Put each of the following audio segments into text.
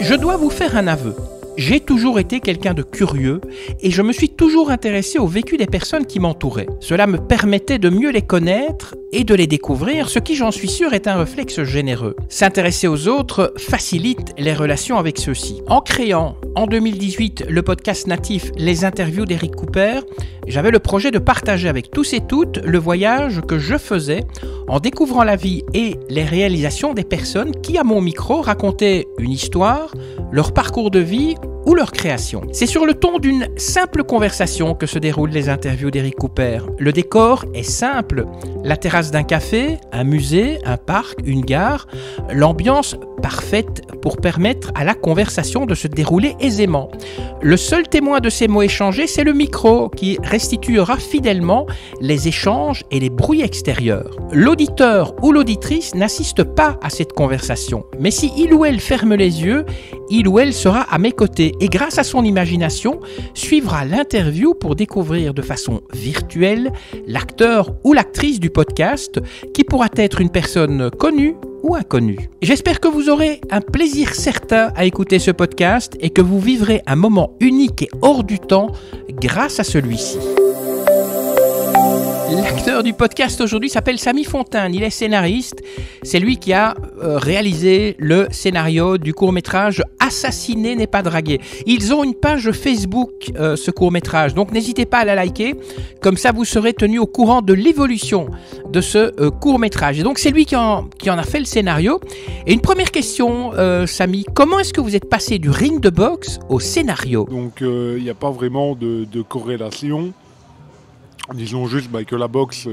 Je dois vous faire un aveu. J'ai toujours été quelqu'un de curieux et je me suis toujours intéressé au vécu des personnes qui m'entouraient. Cela me permettait de mieux les connaître et de les découvrir, ce qui, j'en suis sûr, est un réflexe généreux. S'intéresser aux autres facilite les relations avec ceux-ci. En créant, en 2018, le podcast natif Les Interviews d'Eric Cooper, j'avais le projet de partager avec tous et toutes le voyage que je faisais en découvrant la vie et les réalisations des personnes qui, à mon micro, racontaient une histoire, leur parcours de vie ou leur création. C'est sur le ton d'une simple conversation que se déroulent les interviews d'Eric Cooper. Le décor est simple, la terrasse d'un café, un musée, un parc, une gare, l'ambiance parfaite pour permettre à la conversation de se dérouler aisément. Le seul témoin de ces mots échangés, c'est le micro qui restituera fidèlement les échanges et les bruits extérieurs. L'auditeur ou l'auditrice n'assiste pas à cette conversation, mais si il ou elle ferme les yeux, il ou elle sera à mes côtés et grâce à son imagination, suivra l'interview pour découvrir de façon virtuelle l'acteur ou l'actrice du podcast qui pourra être une personne connue ou inconnue. J'espère que vous aurez un plaisir certain à écouter ce podcast et que vous vivrez un moment unique et hors du temps grâce à celui-ci. L'acteur du podcast aujourd'hui s'appelle Samy Fontaine, il est scénariste, c'est lui qui a réalisé le scénario du court-métrage Assassiner n'est pas draguer. Ils ont une page Facebook, ce court-métrage, donc n'hésitez pas à la liker, comme ça vous serez tenu au courant de l'évolution de ce court-métrage. Et donc c'est lui qui en a fait le scénario. Et une première question, Samy, comment est-ce que vous êtes passé du ring de boxe au scénario ? Donc il n'y a pas vraiment de corrélation. Disons juste que la boxe,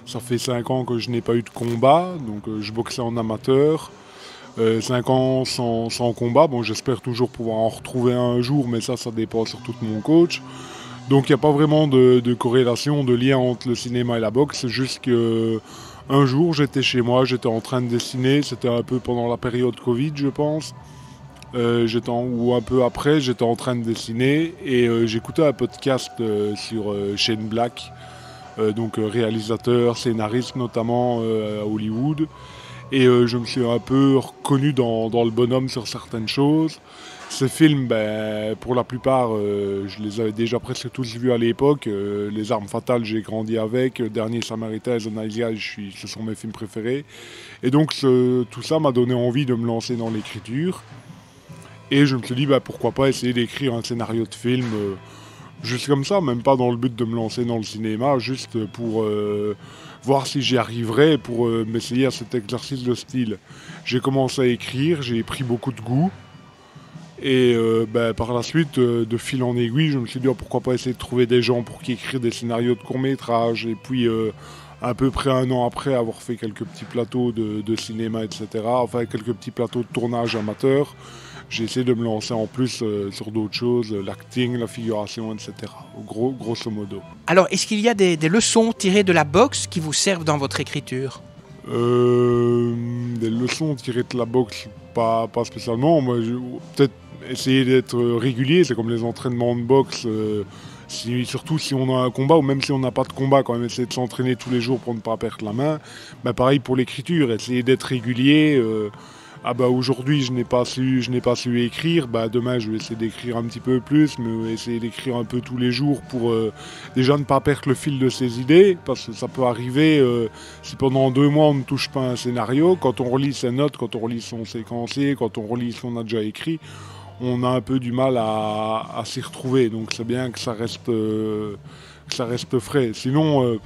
ça fait 5 ans que je n'ai pas eu de combat, donc je boxais en amateur. 5 ans sans combat, bon j'espère toujours pouvoir en retrouver un jour, mais ça dépend surtout de mon coach. Donc il n'y a pas vraiment de corrélation, de lien entre le cinéma et la boxe, c'est juste qu'un jour j'étais chez moi, j'étais en train de dessiner, c'était un peu pendant la période Covid je pense. Ou un peu après, j'étais en train de dessiner et j'écoutais un podcast sur Shane Black, donc réalisateur, scénariste notamment à Hollywood. Et je me suis un peu reconnu dans le bonhomme sur certaines choses. Ces films, pour la plupart, je les avais déjà presque tous vus à l'époque. Les Armes Fatales, j'ai grandi avec. Dernier Samaritain, Zonaisia, ce sont mes films préférés. Et donc tout ça m'a donné envie de me lancer dans l'écriture. Et je me suis dit, pourquoi pas essayer d'écrire un scénario de film juste comme ça, même pas dans le but de me lancer dans le cinéma, juste pour voir si j'y arriverais, pour m'essayer à cet exercice de style. J'ai commencé à écrire, j'ai pris beaucoup de goût. Et par la suite, de fil en aiguille, je me suis dit, pourquoi pas essayer de trouver des gens pour qui écrire des scénarios de court-métrage. Et puis, à peu près 1 an après avoir fait quelques petits plateaux de cinéma, etc., enfin quelques petits plateaux de tournage amateurs, j'ai essayé de me lancer en plus sur d'autres choses, l'acting, la figuration, etc. Grosso modo. Alors, est-ce qu'il y a des leçons tirées de la boxe qui vous servent dans votre écriture ? Des leçons tirées de la boxe, pas spécialement. Moi, peut-être essayer d'être régulier, c'est comme les entraînements de boxe. Surtout si on a un combat, ou même si on n'a pas de combat, quand même essayer de s'entraîner tous les jours pour ne pas perdre la main. Pareil pour l'écriture, essayer d'être régulier. Aujourd'hui je n'ai pas su écrire, demain je vais essayer d'écrire un petit peu plus, mais essayer d'écrire un peu tous les jours pour déjà ne pas perdre le fil de ses idées, parce que ça peut arriver si pendant 2 mois on ne touche pas un scénario, quand on relit ses notes, quand on relit son séquencier, quand on relit ce qu'on a déjà écrit, on a un peu du mal à s'y retrouver, donc c'est bien que ça reste frais. Sinon,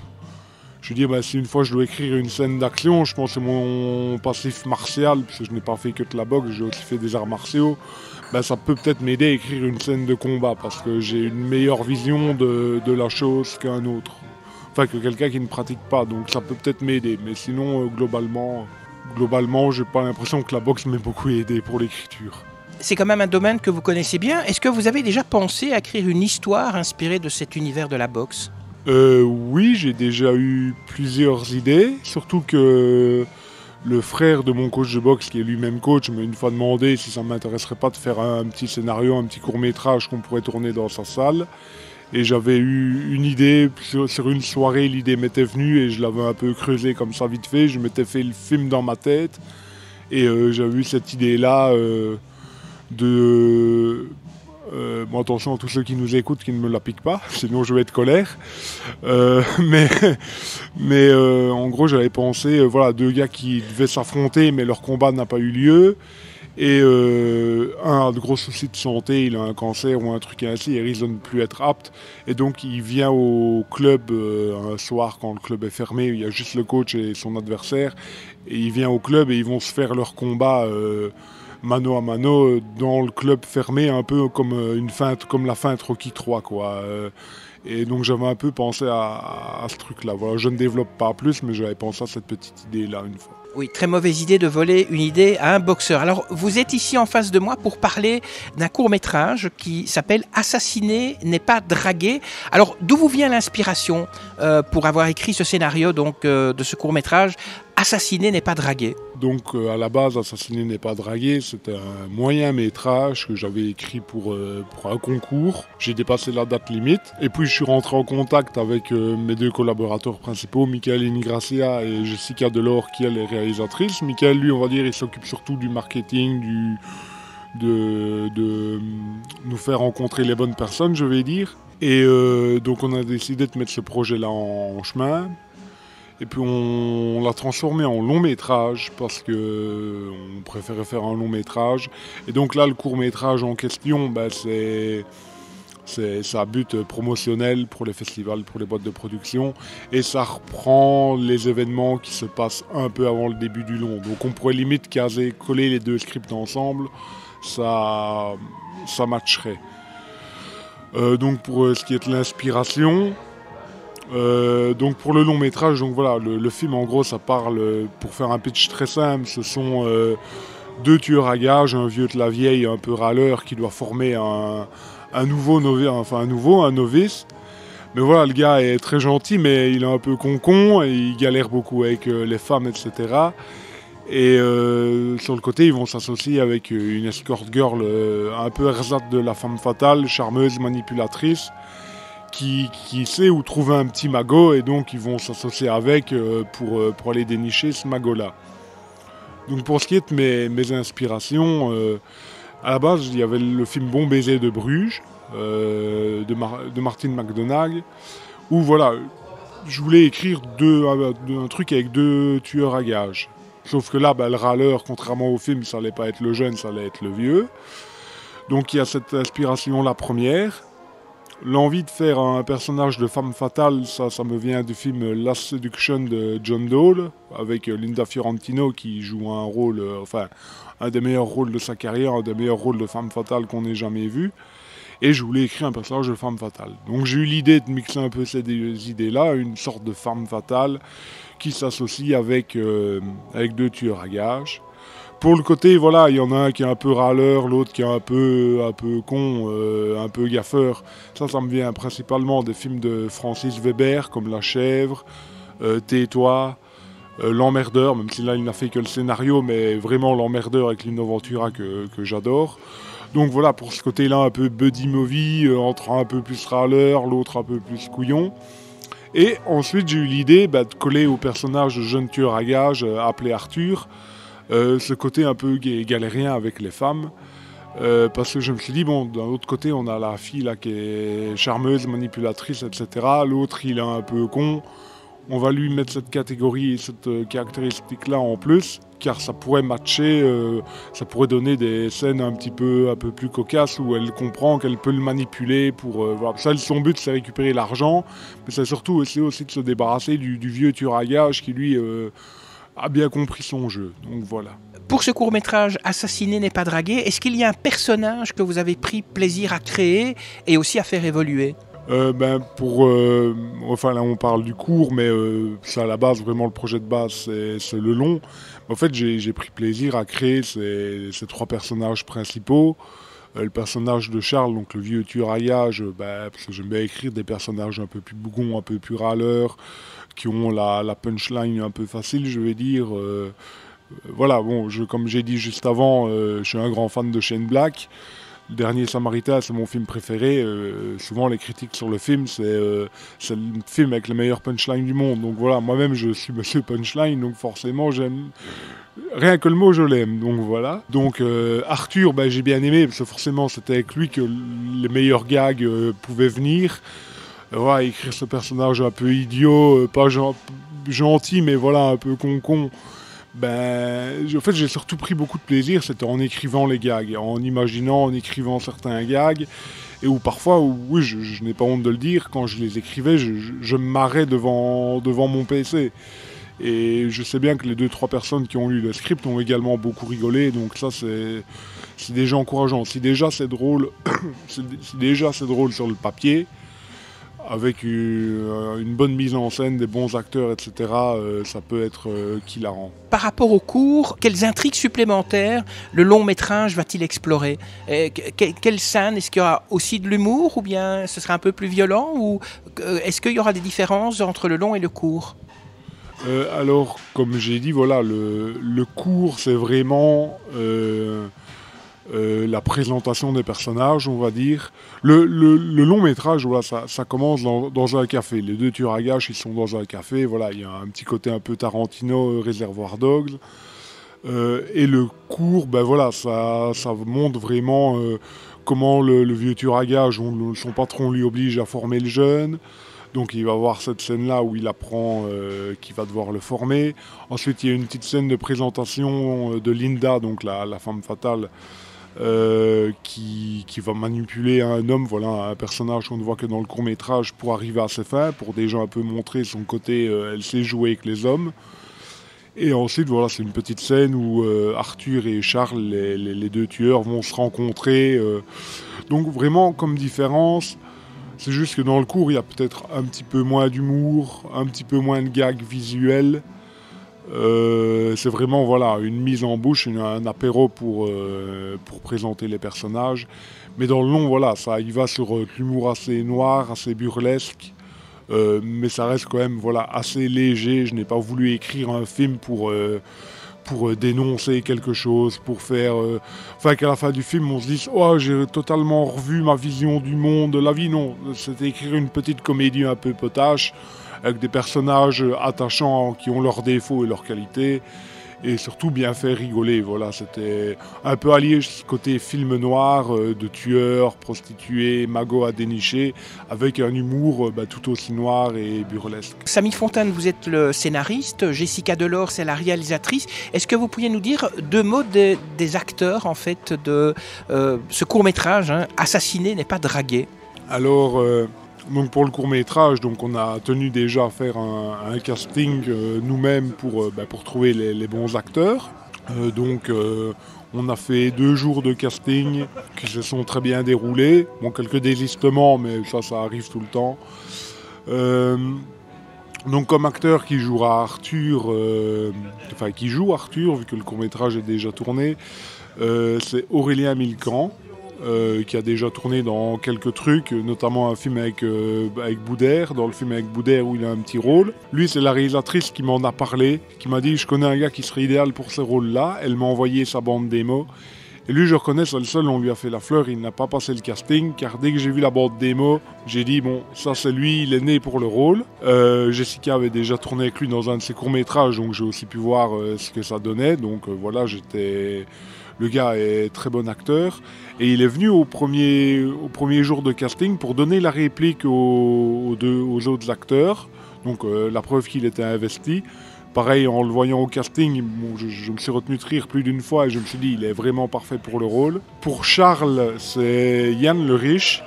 je dis, si une fois je dois écrire une scène d'action, je pense que c'est mon passif martial, parce que je n'ai pas fait que de la boxe, j'ai aussi fait des arts martiaux, ça peut peut-être m'aider à écrire une scène de combat, parce que j'ai une meilleure vision de la chose qu'un autre. Enfin, que quelqu'un qui ne pratique pas, donc ça peut peut-être m'aider, mais sinon, globalement, j'ai pas l'impression que la boxe m'ait beaucoup aidé pour l'écriture. C'est quand même un domaine que vous connaissez bien. Est-ce que vous avez déjà pensé à écrire une histoire inspirée de cet univers de la boxe ? Oui, j'ai déjà eu plusieurs idées, surtout que le frère de mon coach de boxe, qui est lui-même coach, m'a une fois demandé si ça ne m'intéresserait pas de faire un petit scénario, un petit court-métrage qu'on pourrait tourner dans sa salle. Et j'avais eu une idée, sur une soirée, l'idée m'était venue et je l'avais un peu creusée comme ça vite fait. Je m'étais fait le film dans ma tête et j'avais eu cette idée-là Bon, attention à tous ceux qui nous écoutent qui ne me la piquent pas, sinon je vais être colère. Mais en gros, j'avais pensé, voilà, 2 gars qui devaient s'affronter, mais leur combat n'a pas eu lieu. Et un a de gros soucis de santé, il a un cancer ou un truc ainsi, il risque de ne plus être apte. Et donc il vient au club un soir quand le club est fermé, il y a juste le coach et son adversaire. Et il vient au club et ils vont se faire leur combat mano à mano dans le club fermé, un peu comme comme la fin de Rocky 3, quoi. Et donc j'avais un peu pensé à ce truc-là. Voilà, je ne développe pas plus, mais j'avais pensé à cette petite idée-là une fois. Oui, très mauvaise idée de voler une idée à un boxeur. Alors, vous êtes ici en face de moi pour parler d'un court-métrage qui s'appelle « Assassiner n'est pas draguer ». Alors, d'où vous vient l'inspiration pour avoir écrit ce scénario donc, de ce court-métrage « Assassiner n'est pas draguer ». Donc, à la base, « Assassiner n'est pas draguer », c'était un moyen-métrage que j'avais écrit pour un concours. J'ai dépassé la date limite. Et puis, je suis rentré en contact avec mes 2 collaborateurs principaux, Michael Ingracia et Jessica Delors, qui elle est réalisatrice. Michael, lui, on va dire, il s'occupe surtout du marketing, de nous faire rencontrer les bonnes personnes, je vais dire. Et donc, on a décidé de mettre ce projet-là en chemin. Et puis on l'a transformé en long métrage parce que on préférait faire un long métrage. Et donc là, le court métrage en question, c'est à but promotionnel pour les festivals, pour les boîtes de production. Et ça reprend les événements qui se passent un peu avant le début du long. Donc on pourrait limite coller les 2 scripts ensemble, ça matcherait. Donc pour ce qui est de l'inspiration... donc pour le long métrage, donc voilà, le film en gros ça parle, pour faire un pitch très simple, ce sont 2 tueurs à gages, un vieux de la vieille un peu râleur qui doit former un novice. Mais voilà, le gars est très gentil mais il est un peu con et il galère beaucoup avec les femmes, etc. Et sur le côté ils vont s'associer avec une escort girl un peu ersatz de la femme fatale, charmeuse, manipulatrice, qui sait où trouver un petit magot, et donc ils vont s'associer avec pour aller dénicher ce magot-là. Donc pour ce qui est de mes inspirations, à la base il y avait le film Bon baiser de Bruges, de Martin McDonagh, où voilà, je voulais écrire un truc avec 2 tueurs à gages. Sauf que là, le râleur, contrairement au film, ça allait pas être le jeune, ça allait être le vieux. Donc il y a cette inspiration-là première. L'envie de faire un personnage de femme fatale, ça me vient du film Last Seduction de John Dole, avec Linda Fiorentino qui joue un rôle, un des meilleurs rôles de sa carrière, un des meilleurs rôles de femme fatale qu'on ait jamais vu. Et je voulais écrire un personnage de femme fatale. Donc j'ai eu l'idée de mixer un peu ces idées-là, une sorte de femme fatale qui s'associe avec 2 tueurs à gages. Pour le côté, voilà, il y en a un qui est un peu râleur, l'autre qui est un peu con, un peu gaffeur. Ça me vient principalement des films de Francis Weber, comme La Chèvre, Tais-toi, L'Emmerdeur, même si là il n'a fait que le scénario, mais vraiment L'Emmerdeur avec Lino Ventura que j'adore. Donc voilà, pour ce côté-là, un peu buddy movie, entre un peu plus râleur, l'autre un peu plus couillon. Et ensuite, j'ai eu l'idée de coller au personnage de jeune tueur à gages appelé Arthur, ce côté un peu galérien avec les femmes, parce que je me suis dit, bon, d'un autre côté, on a la fille là qui est charmeuse, manipulatrice, etc. L'autre, il est un peu con. On va lui mettre cette catégorie, cette caractéristique-là en plus, car ça pourrait matcher, ça pourrait donner des scènes un peu plus cocasses où elle comprend qu'elle peut le manipuler pour... voilà. Ça, son but, c'est récupérer l'argent, mais c'est surtout essayer aussi de se débarrasser du vieux tueur à gages qui, lui, a bien compris son jeu. Donc voilà. Pour ce court-métrage « Assassiner n'est pas draguer », est-ce qu'il y a un personnage que vous avez pris plaisir à créer et aussi à faire évoluer ? Enfin là on parle du court, mais c'est à la base, vraiment le projet de base c'est le long. En fait j'ai pris plaisir à créer ces 3 personnages principaux. Le personnage de Charles, donc le vieux tueur à gages, parce que j'aime bien écrire des personnages un peu plus bougons, un peu plus râleurs, qui ont la punchline un peu facile, je vais dire. Voilà, bon, comme j'ai dit juste avant, je suis un grand fan de Shane Black. Le Dernier Samaritain, c'est mon film préféré. Souvent, les critiques sur le film, c'est le film avec le meilleur punchline du monde. Donc voilà, moi-même, je suis monsieur punchline, donc forcément, j'aime... Rien que le mot, je l'aime, donc voilà. Donc Arthur, j'ai bien aimé, parce que forcément, c'était avec lui que les meilleurs gags pouvaient venir. Ouais, écrire ce personnage un peu idiot, pas gentil, mais voilà, un peu con. En fait, j'ai surtout pris beaucoup de plaisir, c'était en écrivant les gags, en imaginant, en écrivant certains gags, et où parfois, oui, je n'ai pas honte de le dire, quand je les écrivais, je me marrais devant mon PC. Et je sais bien que les 2-3 personnes qui ont lu le script ont également beaucoup rigolé, donc ça, c'est déjà encourageant. Si déjà c'est drôle, si déjà c'est drôle sur le papier, avec une bonne mise en scène, des bons acteurs, etc., ça peut être hilarant. Par rapport au cours, quelles intrigues supplémentaires le long métrage va-t-il explorer ? Quelle scène ? Est-ce qu'il y aura aussi de l'humour ou bien ce sera un peu plus violent ? Ou est-ce qu'il y aura des différences entre le long et le court ? Alors, comme j'ai dit, voilà, le court, c'est vraiment la présentation des personnages, on va dire. Le long métrage, voilà, ça commence dans un café. Les 2 tueurs à gages, ils sont dans un café. Voilà, il y a un petit côté un peu Tarantino, Reservoir Dogs. Et le court, voilà, ça montre vraiment comment le vieux tueur à gages, son patron lui oblige à former le jeune. Donc il va avoir cette scène-là où il apprend qu'il va devoir le former. Ensuite, il y a une petite scène de présentation de Linda, donc la femme fatale, qui va manipuler un homme, voilà, un personnage qu'on ne voit que dans le court-métrage pour arriver à ses fins, pour déjà un peu montrer son côté, elle sait jouer avec les hommes. Et ensuite, voilà, c'est une petite scène où Arthur et Charles, les 2 tueurs, vont se rencontrer. Donc vraiment, comme différence... C'est juste que dans le cours, il y a peut-être un petit peu moins d'humour, un petit peu moins de gags visuels. C'est vraiment voilà, une mise en bouche, un apéro pour présenter les personnages. Mais dans le long, voilà, ça y va sur l'humour assez noir, assez burlesque. Mais ça reste quand même voilà, assez léger. Je n'ai pas voulu écrire un film pour dénoncer quelque chose, pour faire... qu'à la fin du film, on se dise « Oh, j'ai totalement revu ma vision du monde, de la vie ». Non, c'était écrire une petite comédie un peu potache, avec des personnages attachants qui ont leurs défauts et leurs qualités, et surtout bien faire rigoler. Voilà, c'était un peu allié ce côté film noir, de tueurs, prostituées, magots à dénicher, avec un humour tout aussi noir et burlesque. Samy Fontane, vous êtes le scénariste, Jessica Delors, c'est la réalisatrice. Est-ce que vous pourriez nous dire 2 mots des acteurs en fait de ce court-métrage, Assassiner n'est pas dragué? Alors... Donc pour le court-métrage, donc on a tenu déjà à faire un casting nous-mêmes pour trouver les bons acteurs. On a fait 2 jours de casting qui se sont très bien déroulés. Bon, quelques désistements, mais ça arrive tout le temps. Donc comme acteur qui jouera Arthur, qui joue Arthur, vu que le court-métrage est déjà tourné, c'est Aurélien Milcan. Qui a déjà tourné dans quelques trucs, notamment un film avec Boudère, dans le film avec Boudère où il a un petit rôle. Lui, c'est la réalisatrice qui m'en a parlé, qui m'a dit « Je connais un gars qui serait idéal pour ce rôle-là ». Elle m'a envoyé sa bande démo. Et lui, je reconnais, c'est le seul, on lui a fait la fleur, il n'a pas passé le casting, car dès que j'ai vu la bande démo, j'ai dit « Bon, ça c'est lui, il est né pour le rôle ». Jessica avait déjà tourné avec lui dans un de ses courts-métrages, donc j'ai aussi pu voir ce que ça donnait. Donc voilà, le gars est très bon acteur. Et il est venu au premier jour de casting pour donner la réplique aux autres acteurs. Donc la preuve qu'il était investi. Pareil, en le voyant au casting, je me suis retenu de rire plus d'une fois et je me suis dit il est vraiment parfait pour le rôle. Pour Charles, c'est Yann le Riche,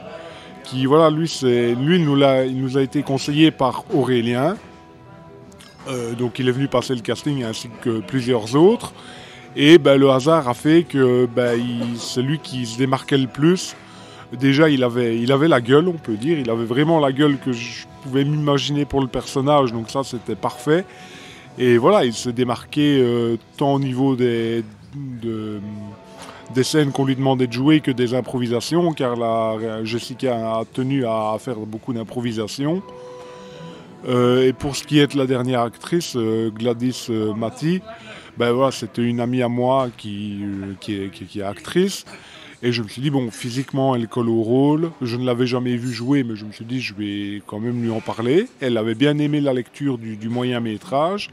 qui voilà, lui il nous a été conseillé par Aurélien. Donc il est venu passer le casting ainsi que plusieurs autres. Et le hasard a fait que c'est lui qui se démarquait le plus. Déjà, il avait la gueule, on peut dire. Il avait vraiment la gueule que je pouvais m'imaginer pour le personnage. Donc ça, c'était parfait. Et voilà, il s'est démarqué tant au niveau des scènes qu'on lui demandait de jouer que des improvisations, car Jessica a tenu à faire beaucoup d'improvisations. Et pour ce qui est de la dernière actrice, Gladys Mati, voilà, c'était une amie à moi qui est actrice. Et je me suis dit, bon, physiquement, elle colle au rôle. Je ne l'avais jamais vue jouer, mais je me suis dit, je vais quand même lui en parler. Elle avait bien aimé la lecture du moyen métrage.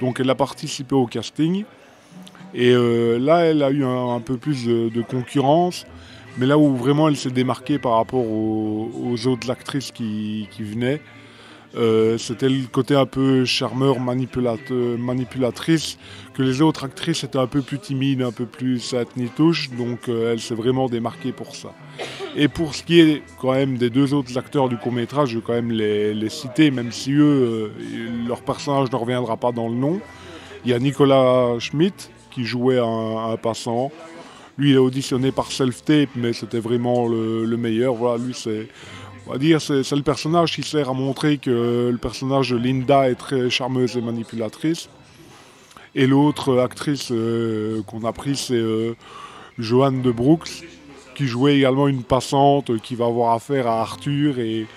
Donc elle a participé au casting. Et là, elle a eu un peu plus de concurrence. Mais là où vraiment elle s'est démarquée par rapport aux autres actrices qui venaient, c'était le côté un peu charmeur, manipulatrice, que les autres actrices étaient un peu plus timides, un peu plus sainte-nitouche, donc elle s'est vraiment démarquée pour ça. Et pour ce qui est quand même des deux autres acteurs du court-métrage, je vais quand même les citer, même si eux, leur personnage ne reviendra pas dans le nom. Il y a Nicolas Schmidt qui jouait un passant. Lui, il est auditionné par Self-Tape, mais c'était vraiment le meilleur. Voilà, lui, on va dire, c'est le personnage qui sert à montrer que le personnage de Linda est très charmeuse et manipulatrice. Et l'autre actrice qu'on a prise, c'est Joanne de Brooks, qui jouait également une passante qui va avoir affaire à Arthur et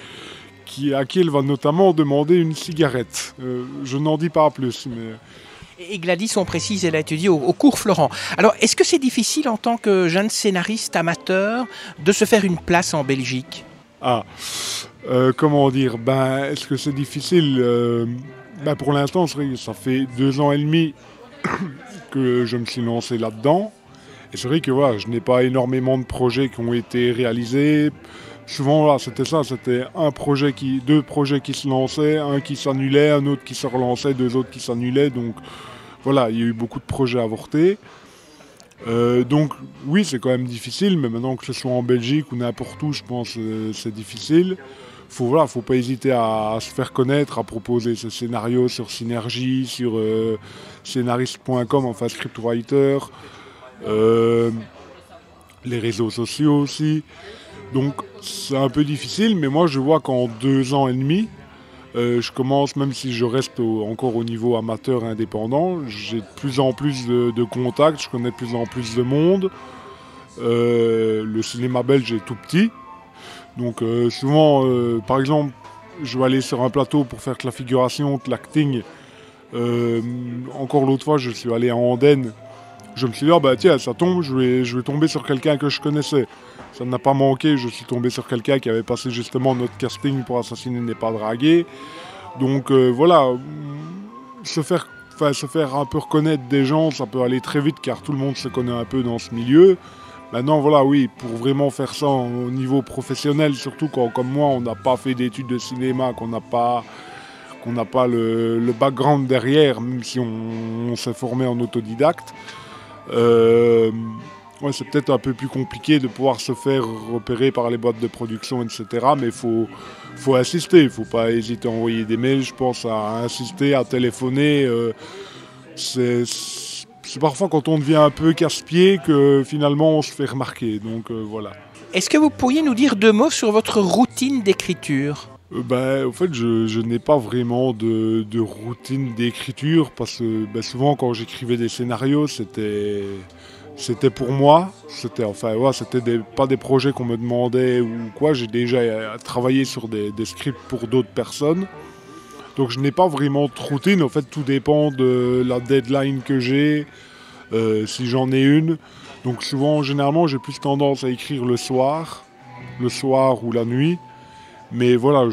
à qui elle va notamment demander une cigarette. Je n'en dis pas plus, mais... Et Gladys, on précise, elle a étudié au cours Florent. Alors, est-ce que c'est difficile en tant que jeune scénariste amateur de se faire une place en Belgique ? Comment dire, est-ce que c'est difficile pour l'instant, c'est vrai que ça fait 2 ans et demi que je me suis lancé là-dedans. Et c'est vrai que voilà, je n'ai pas énormément de projets qui ont été réalisés. Souvent, voilà, c'était deux projets qui se lançaient, un qui s'annulait, un autre qui se relançait, 2 autres qui s'annulaient. Donc voilà, il y a eu beaucoup de projets avortés. Donc oui, c'est quand même difficile, mais maintenant que ce soit en Belgique ou n'importe où, je pense que c'est difficile. Faut pas hésiter à se faire connaître, à proposer ses scénarios sur Synergie, sur scénariste.com, enfin scriptwriter, les réseaux sociaux aussi. Donc c'est un peu difficile, mais moi je vois qu'en 2 ans et demi, je commence, même si je reste encore au niveau amateur indépendant, j'ai de plus en plus de contacts, je connais de plus en plus de monde. Le cinéma belge est tout petit. Donc souvent, par exemple, je vais aller sur un plateau pour faire de la figuration, de l'acting. Encore l'autre fois, je suis allé à Andenne. Je me suis dit, tiens, ça tombe, je vais tomber sur quelqu'un que je connaissais. Ça n'a pas manqué, je suis tombé sur quelqu'un qui avait passé justement notre casting pour Assassiner n'est pas dragué. Donc voilà, se faire un peu reconnaître des gens, ça peut aller très vite car tout le monde se connaît un peu dans ce milieu. Maintenant, voilà, oui, pour vraiment faire ça au niveau professionnel, surtout quand, comme moi, on n'a pas fait d'études de cinéma, qu'on n'a pas le background derrière, même si on s'est formé en autodidacte, ouais, c'est peut-être un peu plus compliqué de pouvoir se faire repérer par les boîtes de production, etc. Mais il faut insister, il ne faut pas hésiter à envoyer des mails, je pense, à insister, à téléphoner. C'est parfois quand on devient un peu casse-pied que finalement on se fait remarquer. Donc voilà. Est-ce que vous pourriez nous dire 2 mots sur votre routine d'écriture ? Au fait, je n'ai pas vraiment de routine d'écriture parce que souvent quand j'écrivais des scénarios, c'était pour moi. C'était pas des projets qu'on me demandait ou quoi. J'ai déjà travaillé sur des scripts pour d'autres personnes. Donc je n'ai pas vraiment de routine. En fait, tout dépend de la deadline que j'ai, si j'en ai une. Donc souvent, généralement, j'ai plus tendance à écrire le soir ou la nuit. Mais voilà,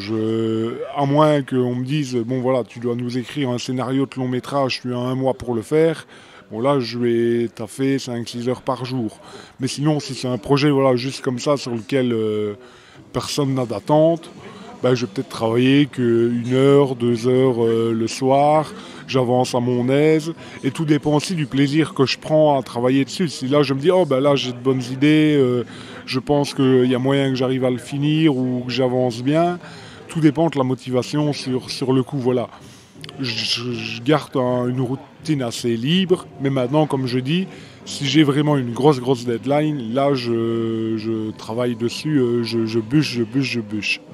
à moins qu'on me dise, bon voilà, tu dois nous écrire un scénario de long métrage, tu as 1 mois pour le faire. Bon là, je vais taffer 5-6 heures par jour. Mais sinon, si c'est un projet voilà, juste comme ça, sur lequel personne n'a d'attente, je vais peut-être travailler qu'1 heure, 2 heures le soir. J'avance à mon aise. Et tout dépend aussi du plaisir que je prends à travailler dessus. Si là, je me dis, là, j'ai de bonnes idées, je pense qu'il y a moyen que j'arrive à le finir ou que j'avance bien. Tout dépend de la motivation sur le coup, voilà. Je garde une routine assez libre, mais maintenant, comme je dis, si j'ai vraiment une grosse deadline, là, je travaille dessus, je bûche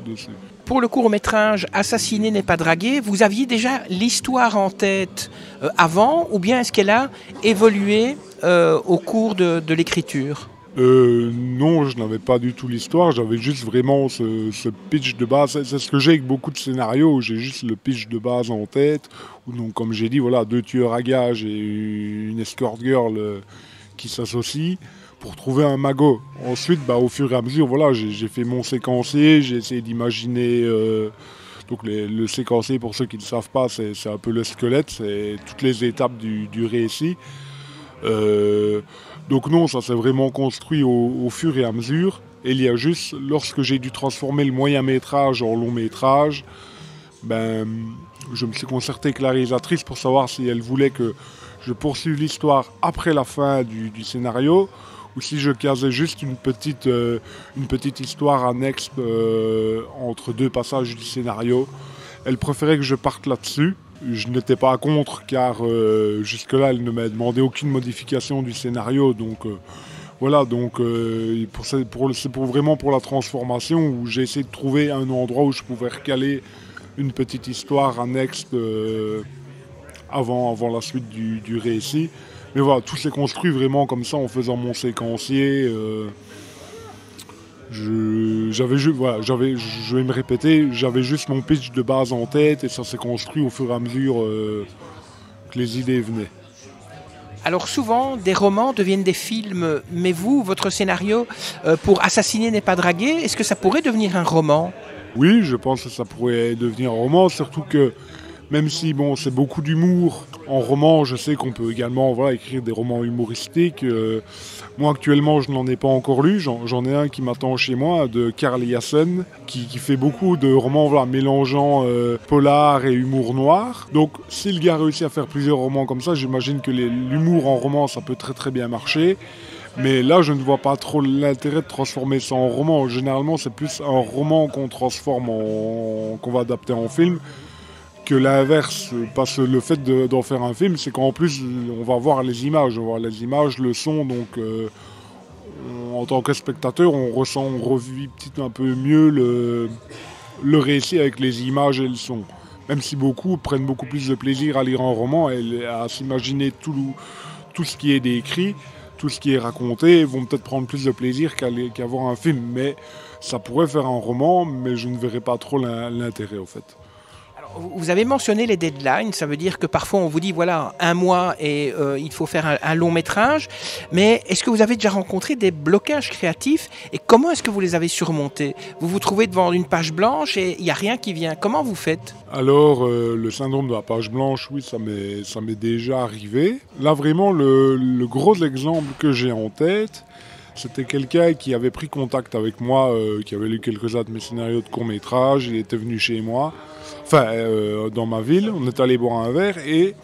dessus. Pour le court-métrage Assassiner n'est pas dragué, vous aviez déjà l'histoire en tête avant, ou bien est-ce qu'elle a évolué au cours de l'écriture ? Non, je n'avais pas du tout l'histoire, j'avais juste vraiment ce pitch de base. C'est ce que j'ai avec beaucoup de scénarios, j'ai juste le pitch de base en tête. Donc, comme j'ai dit, voilà, 2 tueurs à gages et une escort girl qui s'associent pour trouver un magot. Ensuite, au fur et à mesure, voilà, j'ai fait mon séquencier, j'ai essayé d'imaginer... donc le séquencier, pour ceux qui ne savent pas, c'est un peu le squelette, c'est toutes les étapes du récit. Donc non, ça s'est vraiment construit au fur et à mesure. Et il y a juste, lorsque j'ai dû transformer le moyen métrage en long métrage, je me suis concerté avec la réalisatrice pour savoir si elle voulait que je poursuive l'histoire après la fin du scénario, ou si je casais juste une petite histoire annexe entre deux passages du scénario. Elle préférait que je parte là-dessus. Je n'étais pas contre, car jusque-là, elle ne m'a demandé aucune modification du scénario. Donc voilà, c'est vraiment pour la transformation où j'ai essayé de trouver un endroit où je pouvais recaler une petite histoire annexe avant la suite du récit. Mais voilà, tout s'est construit vraiment comme ça en faisant mon séquencier. Je vais me répéter, j'avais juste mon pitch de base en tête et ça s'est construit au fur et à mesure que les idées venaient. Alors souvent, des romans deviennent des films, mais vous, votre scénario pour Assassiner n'est pas dragué, est-ce que ça pourrait devenir un roman ? Oui, je pense que ça pourrait devenir un roman, surtout que même si c'est beaucoup d'humour en roman, je sais qu'on peut également écrire des romans humoristiques. Moi actuellement, je n'en ai pas encore lu, j'en ai un qui m'attend chez moi, de Carl Hiaasen, qui fait beaucoup de romans mélangeant polar et humour noir. Donc si le gars réussit à faire plusieurs romans comme ça, j'imagine que l'humour en roman, ça peut très très bien marcher. Mais là, je ne vois pas trop l'intérêt de transformer ça en roman. Généralement, c'est plus un roman qu'on transforme qu'on va adapter en film, que l'inverse. Parce que le fait d'en faire un film, c'est qu'en plus, on va voir les images. On va voir les images, le son. Donc, en tant que spectateur, on revit un peu mieux le récit avec les images et le son. Même si beaucoup prennent beaucoup plus de plaisir à lire un roman et à s'imaginer tout ce qui est décrit, tout ce qui est raconté, vont peut-être prendre plus de plaisir qu'à voir un film. Mais ça pourrait faire un roman, mais je ne verrais pas trop l'intérêt, au fait. Alors, vous avez mentionné les deadlines, ça veut dire que parfois on vous dit, voilà, 1 mois et il faut faire un long métrage. Mais est-ce que vous avez déjà rencontré des blocages créatifs et comment est-ce que vous les avez surmontés ? Vous vous trouvez devant une page blanche et il n'y a rien qui vient. Comment vous faites ? Alors, le syndrome de la page blanche, oui, ça m'est déjà arrivé. Là, vraiment, le gros exemple que j'ai en tête, c'était quelqu'un qui avait pris contact avec moi, qui avait lu quelques-uns de mes scénarios de court-métrage. Il était venu chez moi, dans ma ville. On est allé boire un verre et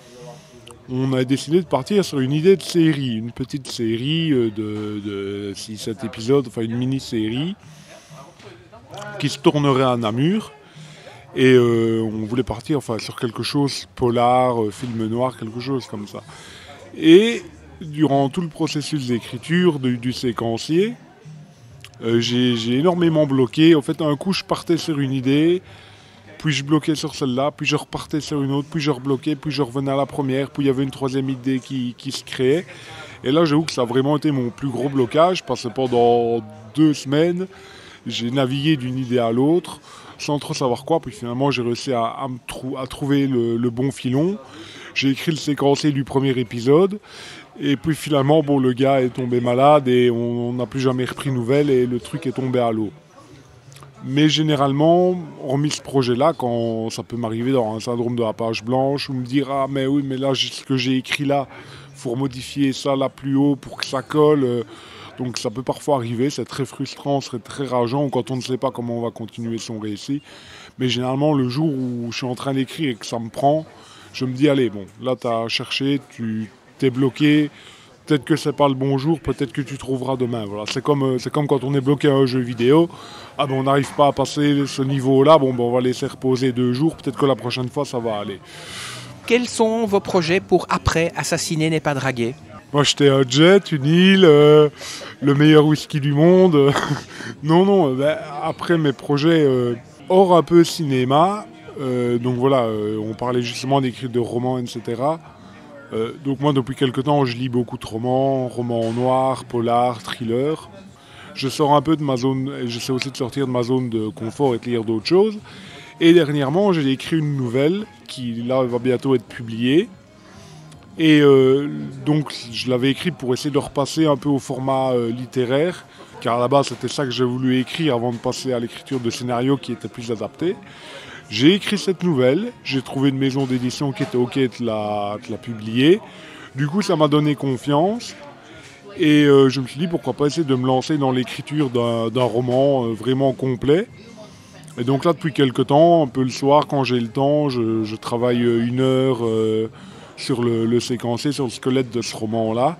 on a décidé de partir sur une idée de série. Une petite série de 6-7 épisodes, une mini-série qui se tournerait à Namur. Et on voulait partir sur quelque chose polar, film noir, quelque chose comme ça. Et durant tout le processus d'écriture du séquencier, j'ai énormément bloqué. En fait, un coup, je partais sur une idée, puis je bloquais sur celle-là, puis je repartais sur une autre, puis je rebloquais, puis je revenais à la première, puis il y avait une troisième idée qui se créait. Et là, j'avoue que ça a vraiment été mon plus gros blocage, parce que pendant 2 semaines, j'ai navigué d'une idée à l'autre, sans trop savoir quoi, puis finalement j'ai réussi à trouver le bon filon. J'ai écrit le séquencier du premier épisode, et puis finalement le gars est tombé malade et on n'a plus jamais repris nouvelle et le truc est tombé à l'eau. Mais généralement, hormis ce projet-là, quand ça peut m'arriver dans un syndrome de la page blanche, ou me dire « Ah mais oui, mais là, ce que j'ai écrit là, il faut modifier ça là plus haut pour que ça colle ». Donc ça peut parfois arriver, c'est très frustrant, c'est très rageant quand on ne sait pas comment on va continuer son récit. Mais généralement, le jour où je suis en train d'écrire et que ça me prend, je me dis, allez, là tu as cherché, tu t'es bloqué, peut-être que c'est pas le bon jour, peut-être que tu trouveras demain. Voilà. C'est comme quand on est bloqué à un jeu vidéo, on n'arrive pas à passer ce niveau-là, on va laisser reposer 2 jours, peut-être que la prochaine fois ça va aller. Quels sont vos projets pour après Assassiner n'est pas dragué ? Moi, j'étais un jet, une île, le meilleur whisky du monde. Non, après mes projets hors un peu cinéma, donc voilà, on parlait justement d'écrire de romans, etc. Donc moi, depuis quelque temps, je lis beaucoup de romans noirs, polar, thriller. Je sors un peu de ma zone, j'essaie aussi de sortir de ma zone de confort et de lire d'autres choses. Et dernièrement, j'ai écrit une nouvelle qui, là, va bientôt être publiée. Et donc je l'avais écrit pour essayer de repasser un peu au format littéraire, car à la base c'était ça que j'ai voulu écrire avant de passer à l'écriture de scénarios qui étaient plus adaptés. J'ai écrit cette nouvelle, j'ai trouvé une maison d'édition qui était OK de la publier. Du coup ça m'a donné confiance et je me suis dit pourquoi pas essayer de me lancer dans l'écriture d'un roman vraiment complet. Et donc là depuis quelques temps, un peu le soir quand j'ai le temps, je travaille 1 heure sur le séquencier, sur le squelette de ce roman-là.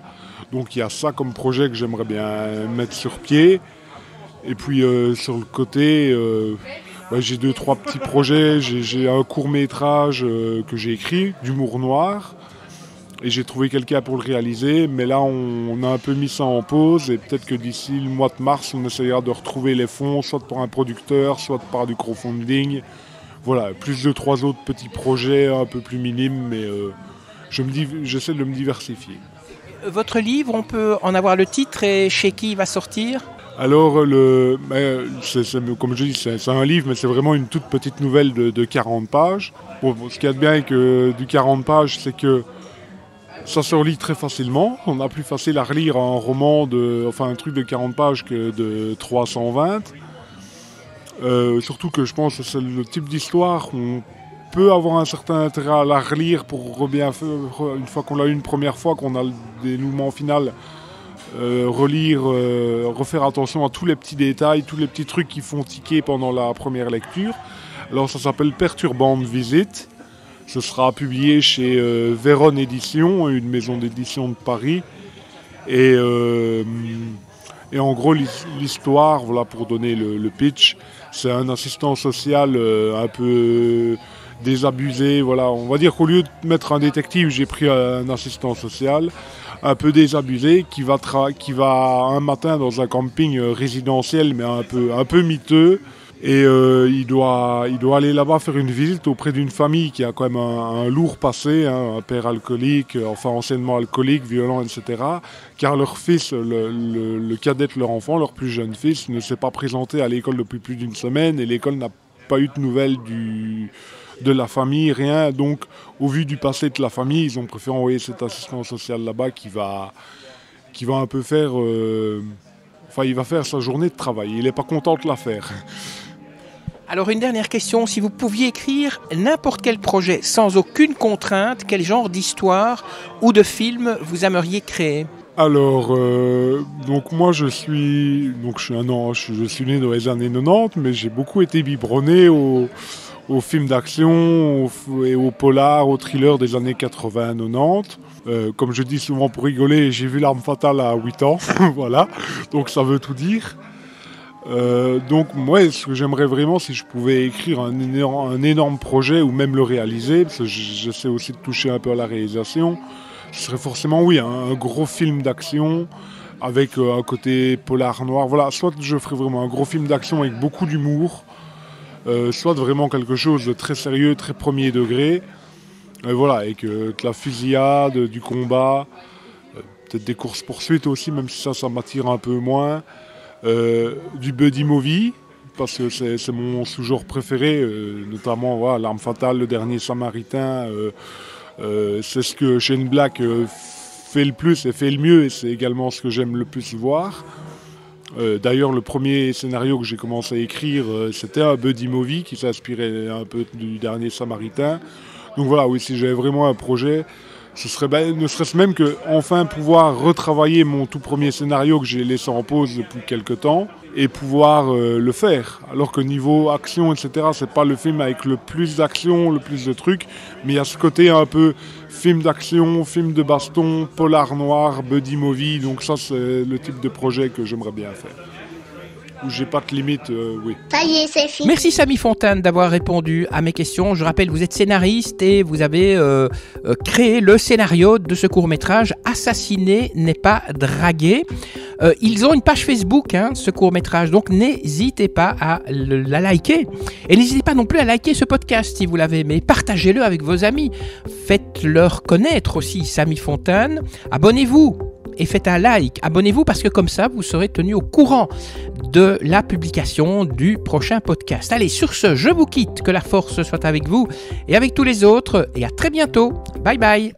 Donc il y a ça comme projet que j'aimerais bien mettre sur pied. Et puis sur le côté, j'ai 2-3 petits projets. J'ai un court-métrage que j'ai écrit, d'humour noir. Et j'ai trouvé quelqu'un pour le réaliser. Mais là, on a un peu mis ça en pause. Et peut-être que d'ici le mois de mars, on essaiera de retrouver les fonds, soit par un producteur, soit par du crowdfunding. Voilà, plus de 3 autres petits projets un peu plus minimes, mais j'essaie de me diversifier. Votre livre, on peut en avoir le titre et chez qui il va sortir ? Alors, comme je dis, c'est un livre, mais c'est vraiment une toute petite nouvelle de 40 pages. Bon, ce qu'il y a de bien avec du 40 pages, c'est que ça se relit très facilement. On a plus facile à relire un roman, un truc de 40 pages que de 320. Surtout que je pense que c'est le type d'histoire où on peut avoir un certain intérêt à la relire pour bien faire, une fois qu'on l'a eu une première fois, qu'on a le dénouement final, relire, refaire attention à tous les petits détails, tous les petits trucs qui font tiquer pendant la première lecture. Alors ça s'appelle Perturbante Visite. Ce sera publié chez Véron Édition, une maison d'édition de Paris. Et en gros, l'histoire, voilà, pour donner le pitch, c'est un assistant social un peu désabusé. Voilà. On va dire qu'au lieu de mettre un détective, j'ai pris un assistant social un peu désabusé qui va un matin dans un camping résidentiel, mais un peu miteux. Et il doit aller là-bas faire une visite auprès d'une famille qui a quand même un lourd passé, un père alcoolique, anciennement alcoolique, violent, etc. Car leur fils, le cadet de leur enfant, leur plus jeune fils, ne s'est pas présenté à l'école depuis plus d'1 semaine et l'école n'a pas eu de nouvelles de la famille, rien. Donc, au vu du passé de la famille, ils ont préféré envoyer cet assistant social là-bas qui va un peu faire... il va faire sa journée de travail. Il n'est pas content de la faire. Alors une dernière question, si vous pouviez écrire n'importe quel projet sans aucune contrainte, quel genre d'histoire ou de film vous aimeriez créer ? Alors, donc moi je suis né dans les années 90, mais j'ai beaucoup été biberonné aux films d'action et aux polars, aux thrillers des années 80-90. Comme je dis souvent pour rigoler, j'ai vu L'Arme Fatale à 8 ans, voilà, donc ça veut tout dire. Donc moi, ce que j'aimerais vraiment, si je pouvais écrire un énorme projet ou même le réaliser, parce que j'essaie aussi de toucher un peu à la réalisation, ce serait forcément, un gros film d'action avec un côté polar noir. Voilà, soit je ferais vraiment un gros film d'action avec beaucoup d'humour, soit vraiment quelque chose de très sérieux, très premier degré, avec de la fusillade, du combat, peut-être des courses-poursuites aussi, même si ça m'attire un peu moins. Du buddy movie, parce que c'est mon sous-genre préféré, notamment L'Arme Fatale, Le Dernier Samaritain, c'est ce que Shane Black fait le plus et fait le mieux, et c'est également ce que j'aime le plus voir. D'ailleurs, le premier scénario que j'ai commencé à écrire, c'était un buddy movie qui s'inspirait un peu du Dernier Samaritain. Donc voilà, si j'avais vraiment un projet, ce serait ne serait-ce même que enfin pouvoir retravailler mon tout premier scénario que j'ai laissé en pause depuis quelques temps et pouvoir le faire. Alors que niveau action, etc., c'est pas le film avec le plus d'action, le plus de trucs, mais il y a ce côté un peu film d'action, film de baston, polar noir, buddy movie, donc ça c'est le type de projet que j'aimerais bien faire. Où j'ai pas de limite, oui. Ça y est, c'est fini. Merci Samy Fontane d'avoir répondu à mes questions. Je rappelle, vous êtes scénariste et vous avez créé le scénario de ce court-métrage « Assassiner n'est pas draguer ». Ils ont une page Facebook, ce court-métrage, donc n'hésitez pas à la liker. Et n'hésitez pas non plus à liker ce podcast si vous l'avez aimé. Partagez-le avec vos amis. Faites-leur connaître aussi Samy Fontane. Abonnez-vous et faites un like. Abonnez-vous parce que comme ça, vous serez tenu au courant de la publication du prochain podcast. Allez, sur ce, je vous quitte. Que la force soit avec vous et avec tous les autres. Et à très bientôt. Bye bye.